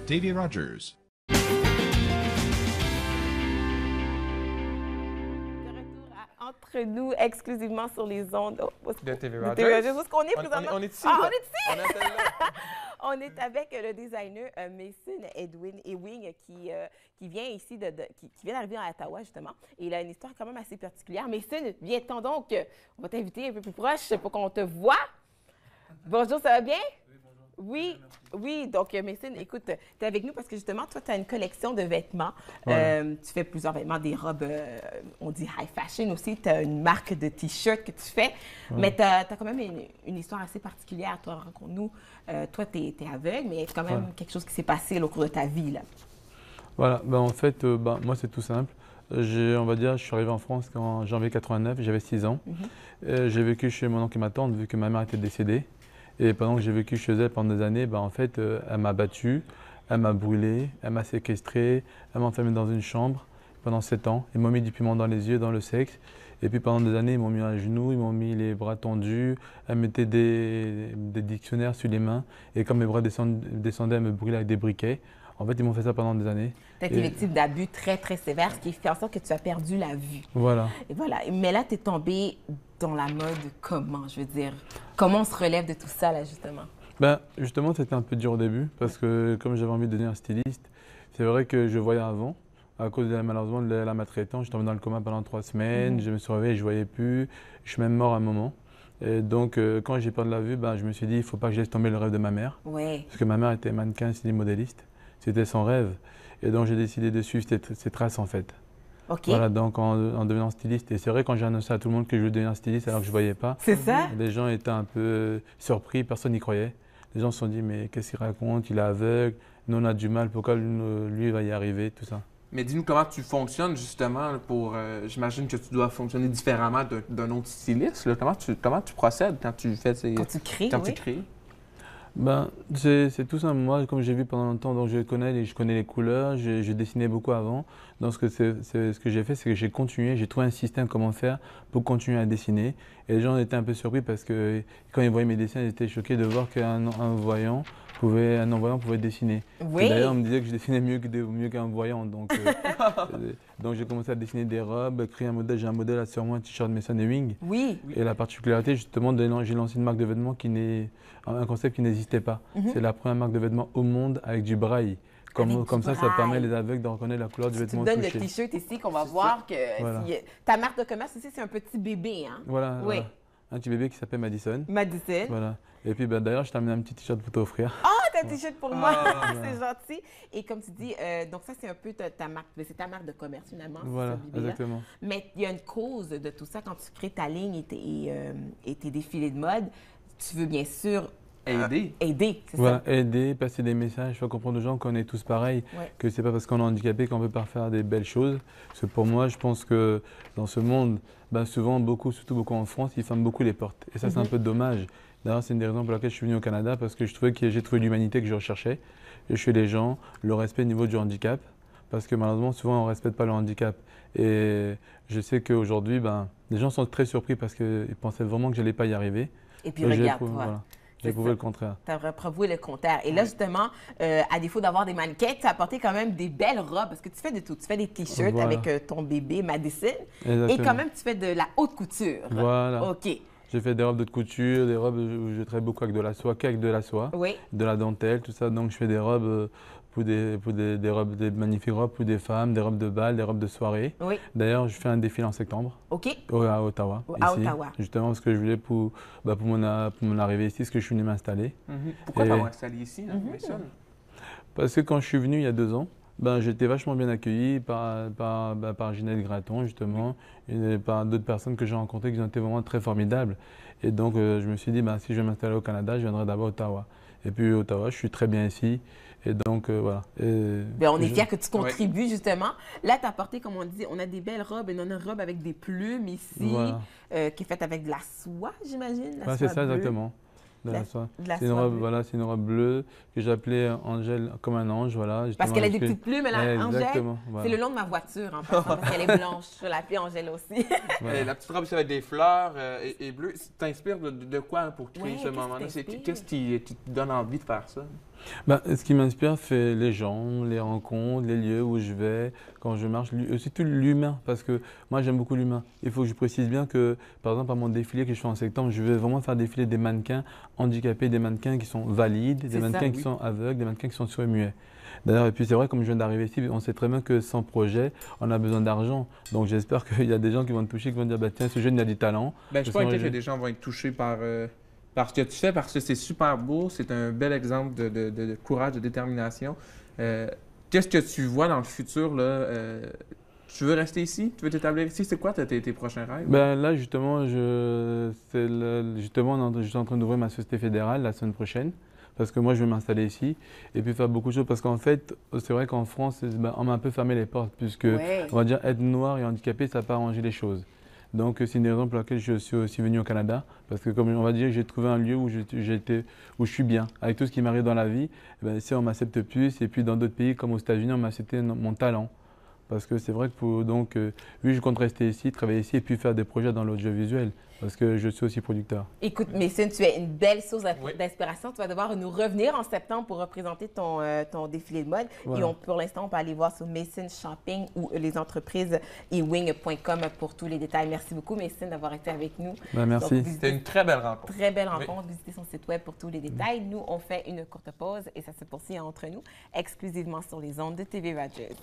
Davy Rogers. Entre nous, exclusivement sur les ondes De TV de Rogers. TV Rogers. Où est-ce qu'on est présentement? On est ici. Ah, là. on est ici! On est là. On est avec le designer Mason Edwin Ewing qui vient ici, qui vient d'arriver à Ottawa, justement. Et il a une histoire quand même assez particulière. Mason, viens-t'en donc. On va t'inviter un peu plus proche pour qu'on te voie. Bonjour, ça va bien? Oui, oui. Donc, Mason, écoute, tu es avec nous parce que justement, toi, tu as une collection de vêtements. Voilà. Tu fais plusieurs vêtements, des robes, on dit high fashion aussi. Tu as une marque de T-shirts que tu fais. Mais tu as quand même une histoire assez particulière. Toi, raconte-nous. Toi, tu es aveugle, mais il y a quand même quelque chose qui s'est passé au cours de ta vie, là. Voilà, en fait, moi, c'est tout simple. On va dire, je suis arrivé en France en janvier 89, j'avais 6 ans. J'ai vécu chez mon oncle et ma tante, vu que ma mère était décédée. Et pendant que j'ai vécu chez elle pendant des années, en fait, elle m'a battu, elle m'a brûlé, elle m'a séquestré, elle m'a enfermé dans une chambre pendant 7 ans. Ils m'ont mis du piment dans les yeux, dans le sexe. Et puis pendant des années, ils m'ont mis à genoux, ils m'ont mis les bras tendus, elle mettait des dictionnaires sur les mains. Et quand mes bras descendaient, elle me brûlait avec des briquets. En fait, ils m'ont fait ça pendant des années. Tu as été victime d'abus très, très sévères, ce qui fait en sorte que tu as perdu la vue. Voilà. Et voilà. Mais là, tu es tombé dans la mode comment, je veux dire? Comment on se relève de tout ça, là, justement? Justement, c'était un peu dur au début parce que comme j'avais envie de devenir styliste, c'est vrai que je voyais avant. À cause malheureusement de la maltraitance, je tombais dans le coma pendant 3 semaines, je me suis réveillé, je ne voyais plus, je suis même mort à un moment. Et donc, quand j'ai perdu la vue, je me suis dit, il ne faut pas que je laisse tomber le rêve de ma mère. Oui. Parce que ma mère était mannequin, modéliste. C'était son rêve. Et donc, j'ai décidé de suivre ses traces, en fait. OK. Voilà, donc en devenant styliste. Et c'est vrai, quand j'ai annoncé à tout le monde que je voulais devenir styliste alors que je ne voyais pas, C'est ça? les gens étaient un peu surpris, personne n'y croyait. Les gens se sont dit, mais qu'est-ce qu'il raconte? Il est aveugle, nous on a du mal, pourquoi lui va y arriver, tout ça. Mais dis-nous comment tu fonctionnes justement pour. J'imagine que tu dois fonctionner différemment d'un autre styliste. Là. Comment tu procèdes quand tu fais ces. Quand tu crées, Quand oui. tu crées? C'est tout simple. Moi, comme j'ai vu pendant longtemps, donc je connais les couleurs, je dessinais beaucoup avant. Donc ce que j'ai fait, c'est que j'ai continué, j'ai trouvé un système comment faire pour continuer à dessiner. Et les gens étaient un peu surpris parce que quand ils voyaient mes dessins, ils étaient choqués de voir qu'un non-voyant pouvait dessiner. Oui. D'ailleurs, on me disait que je dessinais mieux qu'un voyant. Donc, donc j'ai commencé à dessiner des robes, créer un modèle. J'ai un modèle là sur moi, un t-shirt Mason Ewing. Oui. Et la particularité, justement, j'ai lancé une marque de vêtements un concept qui n'existait pas. C'est la première marque de vêtements au monde avec du braille. Comme ça permet les aveugles de reconnaître la couleur du vêtement Tu donnes touché. le t-shirt ici qu'on va voir que Voilà. ta marque de commerce aussi, c'est un petit bébé, hein? Voilà, Oui. voilà. Un petit bébé qui s'appelle Madison. Madison. Voilà. Et puis d'ailleurs, je t'ai amené un petit t-shirt pour t'offrir. Ah, t'as un t-shirt pour moi! C'est gentil. Et comme tu dis, donc ça, c'est un peu ta marque, c'est ta marque de commerce finalement. Voilà, ce bébé-là. exactement. Mais il y a une cause de tout ça quand tu crées ta ligne et tes défilés de mode. Tu veux bien sûr aider, c'est Voilà, ça? aider, passer des messages, faire comprendre aux gens qu'on est tous pareils, que c'est pas parce qu'on est handicapé qu'on ne peut pas faire des belles choses. Parce que pour moi, je pense que dans ce monde, souvent, surtout beaucoup en France, ils ferment beaucoup les portes. Et ça, c'est un peu dommage. D'ailleurs, c'est une des raisons pour laquelle je suis venu au Canada, parce que j'ai trouvé l'humanité que je recherchais. Et chez les gens, le respect au niveau du handicap, parce que malheureusement, souvent, on ne respecte pas le handicap. Et je sais qu'aujourd'hui, les gens sont très surpris parce qu'ils pensaient vraiment que je n'allais pas y arriver. Et puis regarde-toi. Voilà. J'ai prouvé le contraire. Tu as prouvé le contraire. Et là, justement, à défaut d'avoir des mannequins, tu as apporté quand même des belles robes, parce que tu fais de tout. Tu fais des t-shirts avec ton bébé Madison. Exactement. Et quand même, tu fais de la haute couture. Voilà. OK. J'ai fait des robes de haute couture, des robes où je travaille beaucoup avec de la soie, qu'avec de la soie, de la dentelle, tout ça. Donc je fais des robes des magnifiques robes pour des femmes, des robes de bal, des robes de soirée. Oui. D'ailleurs, je fais un défilé en septembre. OK. À Ottawa. À ici, Ottawa. Justement parce que je voulais pour mon arrivée ici, parce que je suis venu m'installer. Pourquoi t'avoir installé ici, Mason? Parce que quand je suis venu il y a 2 ans, j'étais vachement bien accueilli par Ginette Gratton, justement, et par d'autres personnes que j'ai rencontrées qui ont été vraiment très formidables. Et donc, je me suis dit, si je vais m'installer au Canada, je viendrai d'abord à Ottawa. Et puis, Ottawa, je suis très bien ici. Et donc, voilà. On est fiers que tu contribues, justement. Là, tu as apporté, comme on dit, on a des belles robes, et on a une robe avec des plumes ici, qui est faite avec de la soie, j'imagine. C'est ça, exactement. C'est une robe, c'est une robe bleue que j'ai appelée Angèle comme un ange, voilà. Parce qu'elle a des petites plumes, elle a Angèle. Voilà. C'est le long de ma voiture, en passant, parce qu'elle est blanche. Je l'appelle Angèle aussi. La petite robe ici avec des fleurs et bleues, t'inspires de quoi pour créer ce moment-là? Qu'est-ce qui te donne envie de faire ça? Ben, ce qui m'inspire, c'est les gens, les rencontres, les lieux où je vais, quand je marche, surtout l'humain, parce que moi j'aime beaucoup l'humain. Il faut que je précise bien que, par exemple, à mon défilé que je fais en septembre, je vais vraiment faire défiler des mannequins handicapés, des mannequins qui sont valides, des mannequins qui sont aveugles, des mannequins qui sont sourds et muets. D'ailleurs, et puis c'est vrai, comme je viens d'arriver ici, on sait très bien que sans projet, on a besoin d'argent. Donc j'espère qu'il y a des gens qui vont te toucher, qui vont dire, bah, tiens, ce jeune il a du talent. Ben, je suis pas inquiet que des gens vont être touchés par ce que tu fais, parce que c'est super beau, c'est un bel exemple de courage, de détermination. Qu'est-ce que tu vois dans le futur, là? Tu veux rester ici? Tu veux t'établir ici? C'est quoi tes prochains rêves? Ben là, justement, justement, je suis en train d'ouvrir ma société fédérale la semaine prochaine. Parce que moi, je vais m'installer ici et puis faire beaucoup de choses. Parce qu'en fait, c'est vrai qu'en France, ben, on m'a un peu fermé les portes, puisque, on va dire, être noir et handicapé, ça n'a pas arrangé les choses. Donc, c'est une raison pour laquelle je suis aussi venu au Canada. Parce que, comme on va dire, j'ai trouvé un lieu où où je suis bien. Avec tout ce qui m'arrive dans la vie, ben, ici, on m'accepte plus. Et puis, dans d'autres pays, comme aux États-Unis, on m'a accepté mon talent. Parce que c'est vrai que oui, je compte rester ici, travailler ici et puis faire des projets dans l'audiovisuel. Parce que je suis aussi producteur. Écoute, Mason, tu es une belle source d'inspiration. Tu vas devoir nous revenir en septembre pour représenter ton défilé de mode. Voilà. Et pour l'instant, on peut aller voir sur Mason Shopping ou les entreprises ewing.com pour tous les détails. Merci beaucoup, Mason, d'avoir été avec nous. Ben, merci. C'était une très belle rencontre. Très belle rencontre. Visitez son site web pour tous les détails. Nous, on fait une courte pause et ça se poursuit entre nous, exclusivement sur les ondes de TV Rogers.